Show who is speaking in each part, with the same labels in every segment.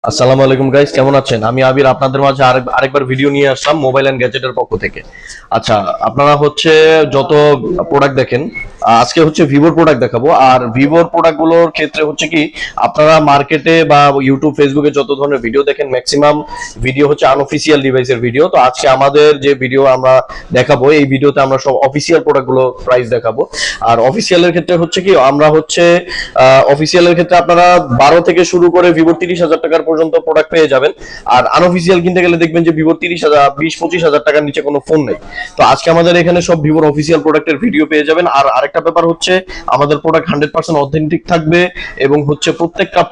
Speaker 1: আসসালামু আলাইকুম গাইস, কেমন আছেন? আমি আবির আপনাদের মাঝে আরেকবার ভিডিও নিয়ে আসলাম মোবাইল এন্ড গ্যাজেটের পক্ষ থেকে। আচ্ছা, আপনারা হচ্ছে যত প্রোডাক্ট দেখেন, আজকে হচ্ছে ভিভোর প্রোডাক্ট দেখাবো। আর ভিভোর প্রোডাক্ট গুলোর ক্ষেত্রে হচ্ছে কি, আপনারা মার্কেটে বা ইউটিউব ফেসবুকে যত ধরনের ভিডিও দেখেন, ম্যাক্সিমাম ভিডিও হচ্ছে আনঅফিসিয়াল ডিভাইসের ভিডিও। তো আজকে আমাদের যে ভিডিও আমরা দেখাবো, এই ভিডিওতে আমরা সব অফিসিয়াল প্রোডাক্ট গুলো প্রাইস দেখাবো। আর অফিসিয়ালের ক্ষেত্রে হচ্ছে কি, আমরা হচ্ছে অফিসিয়ালের ক্ষেত্রে আপনারা 12 থেকে শুরু করে ভিভোর 30,000 টাকার পর্যন্ত প্রোডাক্ট পেয়ে যাবেন। আর আনঅফিসিয়াল কিনতে গেলে দেখবেন যে ভিভোর 30,000, 20-25,000 টাকার নিচে কোনো ফোন নেই। তো আজকে আমাদের এখানে সব ভিভোর অফিসিয়াল প্রোডাক্টের ভিডিও পেয়ে যাবেন। আর আরেকটা ব্যাপার হচ্ছে, আমাদের প্রোডাক্ট 100% অথেন্টিক থাকবে এবং হচ্ছে প্রত্যেকটা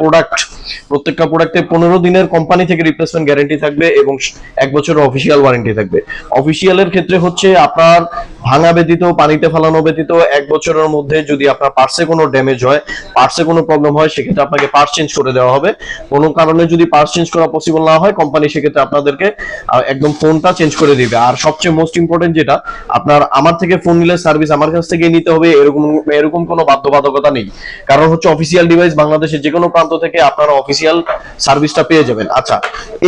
Speaker 1: প্রোডাক্টে 15 দিনের কোম্পানি থেকে রিপ্লেসমেন্ট গ্যারান্টি থাকবে এবং 1 বছরের অফিসিয়াল ওয়ারেন্টি থাকবে। অফিসিয়ালের ক্ষেত্রে হচ্ছে আপনার ভাঙা ব্যতীত, পানিতে ফেলানো ব্যতীত 1 বছরের মধ্যে যদি আপনার পার্টসে কোনো ড্যামেজ হয়, পার্টসে কোনো প্রবলেম হয়, সেক্ষেত্রে আপনাকে পার্টস চেঞ্জ করে দেওয়া হবে। কোনো কারণে যদি পার্টস চেঞ্জ করা পসিবল না হয়, কোম্পানি সেক্ষেত্রে আপনাদেরকে একদম ফোনটা চেঞ্জ করে দিবে। আর সবচেয়ে মোস্ট ইম্পর্টেন্ট যেটা, আপনার আমার থেকে ফোন নিলে সার্ভিস আমার কাছ থেকে নিতে হবে এরকম কোনো বাধ্যবাধকতা নেই। কারণ হচ্ছে অফিসিয়াল ডিভাইস বাংলাদেশের যে কোনো প্রান্ত থেকে আপনারা অফিসিয়াল সার্ভিসটা পেয়ে যাবেন। আচ্ছা,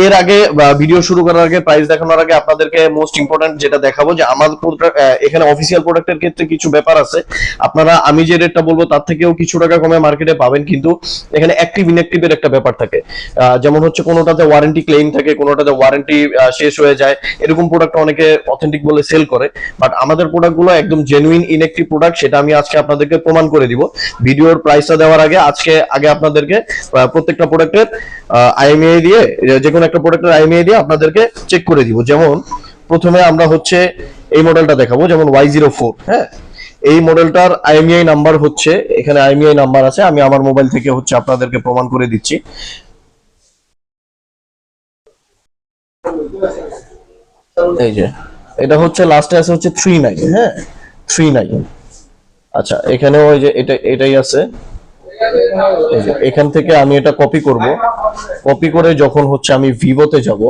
Speaker 1: এর আগে ভিডিও শুরু করার আগে, প্রাইস দেখানোর আগে আপনাদেরকে মোস্ট ইম্পর্টেন্ট যেটা দেখাবো, যে আমাদের এখানে অফিসিয়াল প্রোডাক্টের ক্ষেত্রে কিছু ব্যাপার আছে। আপনারা আমি যে রেটটা বলবো তার থেকেও কিছু টাকা কমে মার্কেটে পাবেন, কিন্তু এখানে অ্যাক্টিভ ইনঅ্যাক্টিভের একটা ব্যাপার থাকে। যেমন হচ্ছে কোনোটাতে ওয়ারেন্টি ক্লেম থাকে, কোনোটাতে ওয়ারেন্টি শেষ হয়ে যায়। এরকম প্রোডাক্ট অনেকে অথেন্টিক বলে সেল করে, বাট আমাদের প্রোডাক্টগুলো একদম জেনুইন ইনঅ্যাক্টিভ প্রোডাক্ট। সেটা আমি আজকে আপনাদেরকে প্রমাণ করে দিব ভিডিওর প্রাইসটা দেওয়ার আগে। আগে আপনাদেরকে প্রত্যেকটা প্রোডাক্টের আইএমইআই দিয়ে, যে কোনো একটা প্রোডাক্টের আইএমইআই দিয়ে আপনাদেরকে চেক করে দিব। যেমন প্রথমে আমরা হচ্ছে এই মডেলটা দেখাবো, যেমন Y04। হ্যাঁ, এই মডেলটার আইএমইআই নাম্বার হচ্ছে, এখানে আইএমইআই নাম্বার আছে, আমি আমার মোবাইল থেকে হচ্ছে আপনাদেরকে প্রমাণ করে দিচ্ছি। এই যে এটা হচ্ছে লাস্টে আছে হচ্ছে 39। হ্যাঁ, 39। আচ্ছা, এখানে ওই যে এটাই আছে। এই যে এখান থেকে আমি এটা কপি করব। কপি করে যখন হচ্ছে আমি ভিভোতে যাব,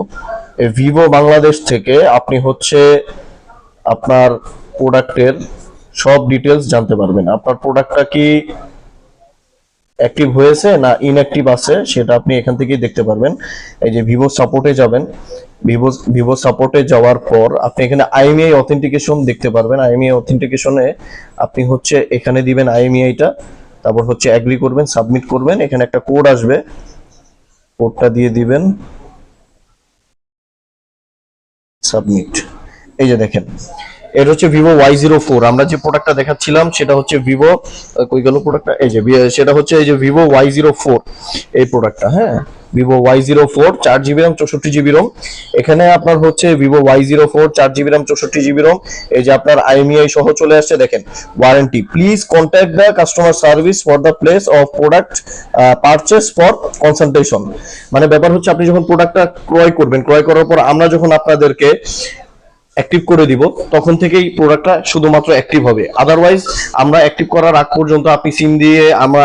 Speaker 1: এই ভিভো বাংলাদেশ থেকে আপনি হচ্ছে আপনার প্রোডাক্টের সব ডিটেলস জানতে পারবেন। আপনার প্রোডাক্টটা কি অ্যাক্টিভ হয়েছে না ইনঅ্যাক্টিভ আছে, সেটা আপনি এখান থেকেই দেখতে পারবেন। এই যে ভিভো সাপোর্টে যাবেন, ভিভো সাপোর্টে যাওয়ার পর আপনি এখানে আইএমইআই অথেন্টিকেশন দেখতে পারবেন। আইএমইআই অথেন্টিকেশনে আপনি হচ্ছে এখানে দিবেন আইএমইআইটা, তারপর হচ্ছে এগ্রি করবেন, সাবমিট করবেন। এখানে একটা কোড আসবে, কোডটা দিয়ে দিবেন, সাবমিট। এই যে দেখেন, এটা হচ্ছে ভিভো Y04। আমরা যে প্রোডাক্টটা দেখাচ্ছিলাম সেটা হচ্ছে ভিভো, কই গেল প্রোডাক্টটা, এই যে সেটা হচ্ছে এই যে ভিভো Y04 এই প্রোডাক্টটা। হ্যাঁ, Vivo Y04, 4GB RAM, 64GB ROM। এখানে আপনার হচ্ছে Vivo Y04, 4GB RAM, 64GB ROM। এই যে আপনার আইএমইআই সহ চলে আসছে, দেখেন warranty, please contact the customer service for the place of product purchase for consultation. মানে ব্যাপার হচ্ছে, আপনি যখন প্রোডাক্টটা ক্রয় করবেন, ক্রয় করার পর আমরা যখন আপনাদেরকে অ্যাক্টিভ করে দিব, তখন থেকেই প্রোডাক্টটা শুধুমাত্র অ্যাক্টিভ হবে। আদারওয়াইজ আমরা অ্যাক্টিভ করার আগ পর্যন্ত, আপনি সিম দিয়ে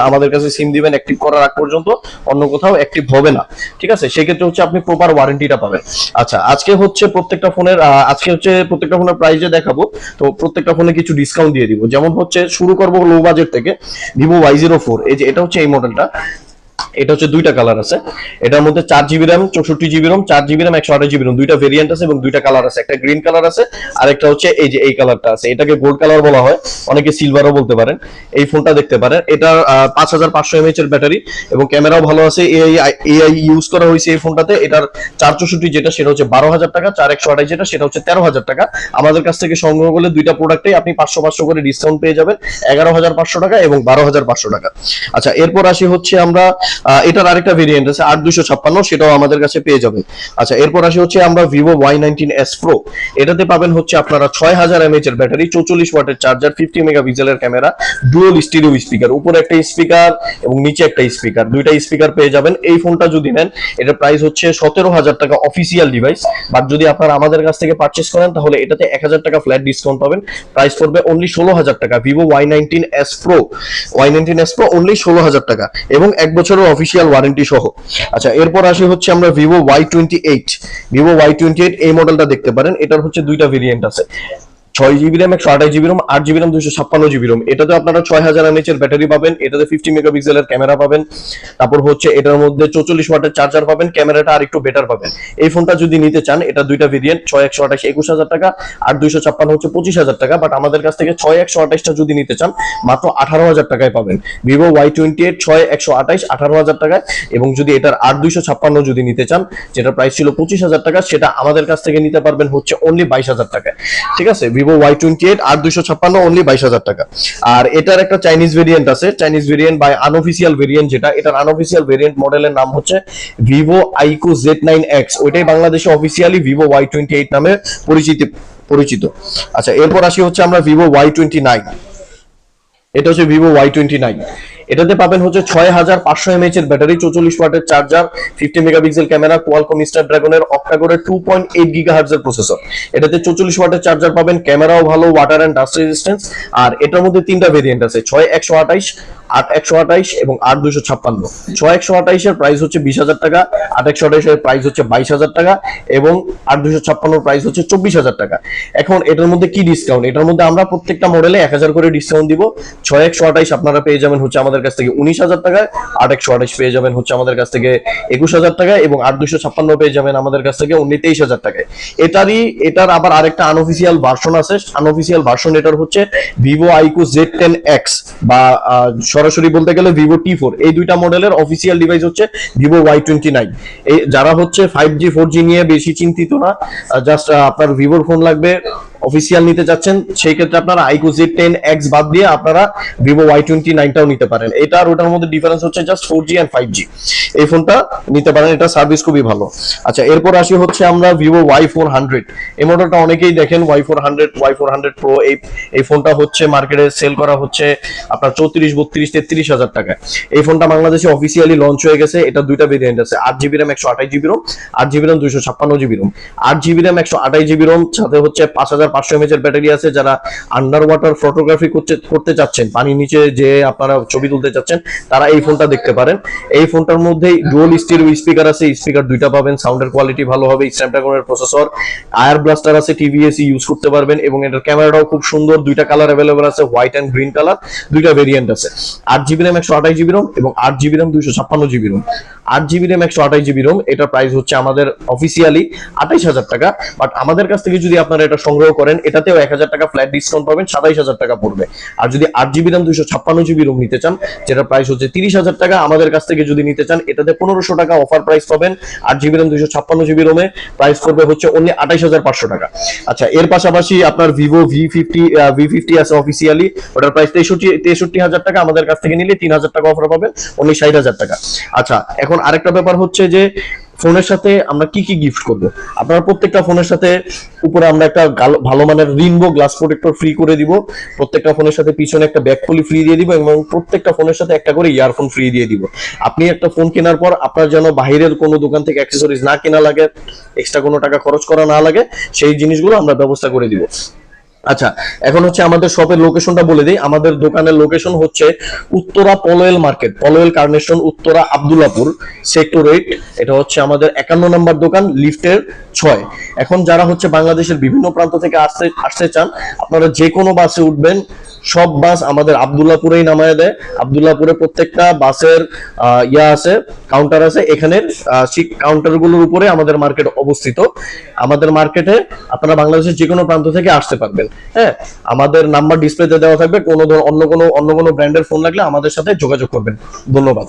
Speaker 1: আমাদের কাছে সিম দিবেন, অ্যাক্টিভ করার আগ পর্যন্ত অন্য কোথাও অ্যাক্টিভ হবে না। ঠিক আছে, সেক্ষেত্রে হচ্ছে আপনি প্রপার ওয়ারেন্টিটা পাবেন। আচ্ছা, আজকে হচ্ছে প্রত্যেকটা ফোনের প্রাইসে দেখাবো। তো প্রত্যেকটা ফোনে কিছু ডিসকাউন্ট দিয়ে দিব। যেমন হচ্ছে শুরু করবো লো বাজেট থেকে, ভিভো Y04। এই যে এটা হচ্ছে এই মডেলটা, এটা হচ্ছে দুইটা কালার আছে। এটার মধ্যে 4GB RAM, 64GB ROM, 4GB RAM, 128GB ROM, দুইটা ভেরিয়েন্ট আছে এবং দুইটা কালার আছে। একটা গ্রিন কালার আছে, আর একটা হচ্ছে এই যে এই কালারটা আছে। এটাকে গোল্ড কালার বলা হয়, অনেকে সিলভারও বলতে পারেন। এই ফোনটা দেখতে পারেন, এটা 5500 mAh এর ব্যাটারি এবং ক্যামেরাও ভালো আছে। এআই ইউজ করা হয়েছে এই ফোনটাতে। এটার 464 যেটা, সেটা হচ্ছে 12,000 টাকা, 4128 যেটা, সেটা হচ্ছে 13,000 টাকা। আমাদের কাছ থেকে সংগ্রহ করলে দুইটা প্রোডাক্টে আপনি 500 করে ডিসকাউন্ট পেয়ে যাবেন, 11,500 টাকা এবং 12,500 টাকা। আচ্ছা, এরপর আসি হচ্ছে আমরা এটার আরেকটা ভেরিয়েন্ট আছে 8256, সেটাও আমাদের কাছে পেয়ে যাবেন। আচ্ছা, এরপর আসি হচ্ছে আমরা ভিভো Y19s Pro। এটাতে পাবেন হচ্ছে আপনারা 6000 mAh এর ব্যাটারি, 44 ওয়াটের চার্জার, 50 মেগাপিক্সেলের ক্যামেরা, ডুয়াল স্টিরিও স্পিকার, উপরে একটা স্পিকার এবং নিচে একটা স্পিকার, দুইটা স্পিকার পেয়ে যাবেন। এই ফোনটা যদি নেন, এটার প্রাইস হচ্ছে 17,000 টাকা অফিসিয়াল ডিভাইস। বাট যদি আপনারা আমাদের কাছ থেকে পারচেস করেন, তাহলে এটাতে 1000 টাকা ফ্ল্যাট ডিসকাউন্ট পাবেন। প্রাইস পড়বে অনলি 16,000 টাকা। ভিভো Y19s Pro অনলি 16,000 টাকা এবং 1 বছরের অফিসিয়াল ওয়ারেন্টি সহ। আচ্ছা, এরপর আসি হচ্ছে আমরা ভিভো Y28। এই মডেলটা দেখতে পারেন। এটার হচ্ছে দুইটা ভেরিয়েন্ট আছে, 6 GB RAM 128 GB RAM 8 GB RAM 256 GB RAM। এটাতে আপনারা 6000 mAh এর ব্যাটারি পাবেন, এটাতে 50 মেগাপিক্সেলের ক্যামেরা পাবেন, তারপর হচ্ছে এটার মধ্যে 44 ওয়াটের চার্জার পাবেন, ক্যামেরাটা আর একটু বেটার পাবেন। এই ফোনটা যদি নিতে চান, এটা দুইটা ভেরিয়েন্ট, 6128 21000 টাকা, 8256 হচ্ছে 25000 টাকা। বাট আমাদের কাছ থেকে 6128টা যদি নিতে চান মাত্র 18000 টাকায় পাবেন। Vivo Y28 6128 18000 টাকায়। এবং যদি এটার 8256 যদি নিতে চান, যেটা প্রাইস ছিল 25000 টাকা, সেটা আমাদের কাছ থেকে নিতে পারবেন হচ্ছে অনলি 22000 টাকায়। ঠিক আছে, Vivo Y28 8256 অনলি 22000 টাকা। আর এটার একটা চাইনিজ ভেরিয়েন্ট আছে, Chinese variant by unofficial variant, যেটা এটার আনঅফিসিয়াল ভেরিয়েন্ট মডেলের নাম হচ্ছে Vivo Aiko Z9X। ওইটাই বাংলাদেশে অফিসিয়ালি Vivo Y28 নামে পরিচিত। আচ্ছা, এরপর আসি হচ্ছে আমরা Vivo Y29। এটা হচ্ছে Vivo Y29। এটাতে পাবেন হচ্ছে 6500 mAh এর ব্যাটারি, 44 ওয়াটের চার্জার, 50 মেগাপিক্সেল ক্যামেরা, কোয়ালকম স্ন্যাপড্রাগনের অক্টা-কোরের 2.8 GHz এর প্রসেসর। এটাতে 44 ওয়াটের চার্জার পাবেন, ক্যামেরাও ভালো, ওয়াটার এন্ড ডাস্ট রেজিস্ট্যান্স। আর এটার মধ্যে তিনটা ভেরিয়েন্ট আছে, 6128 8128 এবং 8256। 6128 এর প্রাইস হচ্ছে 20000 টাকা, 8128 এর প্রাইস হচ্ছে 22000 টাকা এবং 8256 এর প্রাইস হচ্ছে 24000 টাকা। এখন এটার মধ্যে কি ডিসকাউন্ট? এটার মধ্যে আমরা প্রত্যেকটা মডেলে 1000 করে ডিসকাউন্ট দিব। 6128 আপনারা পেয়ে যাবেন হচ্ছে আমাদের কাছ থেকে 19000 টাকায়, 8128 পেয়ে যাবেন হচ্ছে আমাদের কাছ থেকে 21000 টাকায় এবং 8256 পেয়ে যাবেন আমাদের কাছ থেকে অনলি 23000 টাকায়। এটার আবার আরেকটা আনঅফিসিয়াল ভার্সন আছে। আনঅফিসিয়াল ভার্সন এটার হচ্ছে Vivo Aiko Z10X বা সরাসরি বলতে গেলে Vivo T4। এই দুইটা মডেলের অফিসিয়াল ডিভাইস হচ্ছে Vivo Y29। এই যারা হচ্ছে 5G 4G নিয়ে বেশি চিন্তিত না, জাস্ট আপনার ভিভোর ফোন লাগবে, অফিসিয়াল নিতে যাচ্ছেন, সেই ক্ষেত্রে আপনারা Aiko Z10X বাদ দিয়ে আপনারা Vivo Y29টাও নিতে পারেন। এটা আর ওটার মধ্যে ডিফারেন্স হচ্ছে জাস্ট 4G এন্ড 5G। এই ফোনটা নিতে পারেন, এটা সার্ভিস খুবই ভালো। আচ্ছা, এরপর আসি হচ্ছে আমরা Vivo Y400। এই মডেলটা অনেকেই দেখেন, Y400 Pro। এই ফোনটা হচ্ছে মার্কেটে সেল করা হচ্ছে আপনার 34 32 33000 টাকায়। এই ফোনটা বাংলাদেশে অফিসিয়ালি লঞ্চ হয়ে গেছে। এটা দুইটা ভেরিয়েন্ট আছে, 8GB RAM 128GB ROM, 8GB RAM 256GB ROM। 8GB RAM 128GB ROM সাথে হচ্ছে 5500 mAh এর ব্যাটারি আছে। যারা আন্ডার ওয়াটার ফটোগ্রাফি করতে চাচ্ছেন, পানির নিচে যে আপনারা ছবি তুলতে চাচ্ছেন, তারা এই ফোনটা দেখতে পারেন। এই ফোনটার মধ্যে ডুয়াল স্টিরিও স্পিকার আছে, স্পিকার দুইটা পাবেন, সাউন্ডের কোয়ালিটি ভালো হবে, স্ন্যাপড্রাগনের প্রসেসর, আয়ার ব্লাস্টার আছে, টিভিএসি ইউজ করতে পারবেন এবং এটার ক্যামেরাটাও খুব সুন্দর। দুইটা কালার अवेलेबल আছে, হোয়াইট এন্ড গ্রিন কালার, দুইটা ভেরিয়েন্ট আছে। 8GB RAM 128GB ROM এবং 8GB RAM 256GB ROM। 8GB RAM 128GB ROM এটার প্রাইস হচ্ছে আমাদের অফিসিয়ালি 28000 টাকা। বাট আমাদের কাছ থেকে যদি আপনারা এটা সংগ্রহ করেন, এটাতেও 1000 টাকা ফ্ল্যাট ডিসকাউন্ট পাবেন, 27000 টাকা পড়বে। আর যদি 8GB RAM 256GB ROM নিতে চান, যেটা প্রাইস হচ্ছে 30000 টাকা, আমাদের কাছ থেকে যদি নিতে চান, এটাতে 1500 টাকা অফার প্রাইস পাবেন। 8GB RAM 256GB ROM এ প্রাইস পড়বে হচ্ছে অনলি 28500 টাকা। আচ্ছা, এর পাশাপাশি আপনার Vivo V50 আছে অফিসিয়ালি, ওটার প্রাইস 63000 টাকা, আমাদের কাছ থেকে নিলে 3000 টাকা অফার পাবেন, অনলি 60000 টাকা। আচ্ছা, এখন আরেকটা ব্যাপার হচ্ছে যে ফোনের সাথে আমরা কি কি গিফট করব। আপনারা প্রত্যেকটা ফোনের সাথে উপরে আমরা একটা ভালো মানের রেইনবো গ্লাস প্রোটেক্টর ফ্রি করে দিব, প্রত্যেকটা ফোনের সাথে পিছনে একটা ব্যাক পলি ফ্রি দিয়ে দিব এবং প্রত্যেকটা ফোনের সাথে একটা করে ইয়ারফোন ফ্রি দিয়ে দিব। আপনি একটা ফোন কেনার পর আপনার যেন বাইরের কোনো দোকান থেকে অ্যাকসেসরিজ না কেনা লাগে, এক্সট্রা কোনো টাকা খরচ করা না লাগে, সেই জিনিসগুলো আমরা ব্যবস্থা করে দিব। আচ্ছা, এখন হচ্ছে আমাদের শপের লোকেশনটা বলে দিই। আমাদের দোকানের লোকেশন হচ্ছে Uttara Polwel market, Polwel carnation, Uttara Abdullahpur, sector 8। এটা হচ্ছে আমাদের 51 নম্বর দোকান, লিফটের 6। এখন যারা হচ্ছে বাংলাদেশের বিভিন্ন প্রান্ত থেকে আসতে চান, আপনারা যে কোনো বাসে উঠবেন, সব বাস আমাদের আব্দুল্লাপুরেই নামায় দেয়। আব্দুল্লাপুরে প্রত্যেকটা বাসের আছে, কাউন্টার আছে। এখানের সেই কাউন্টারগুলোর উপরে আমাদের মার্কেট অবস্থিত। আমাদের মার্কেটে আপনারা বাংলাদেশের যে কোনো প্রান্ত থেকে আসতে পারবেন। হ্যাঁ, আমাদের নাম্বার ডিসপ্লেতে দেওয়া থাকবে। অন্য কোনো ব্র্যান্ডের ফোন লাগলে আমাদের সাথে যোগাযোগ করবেন। ধন্যবাদ।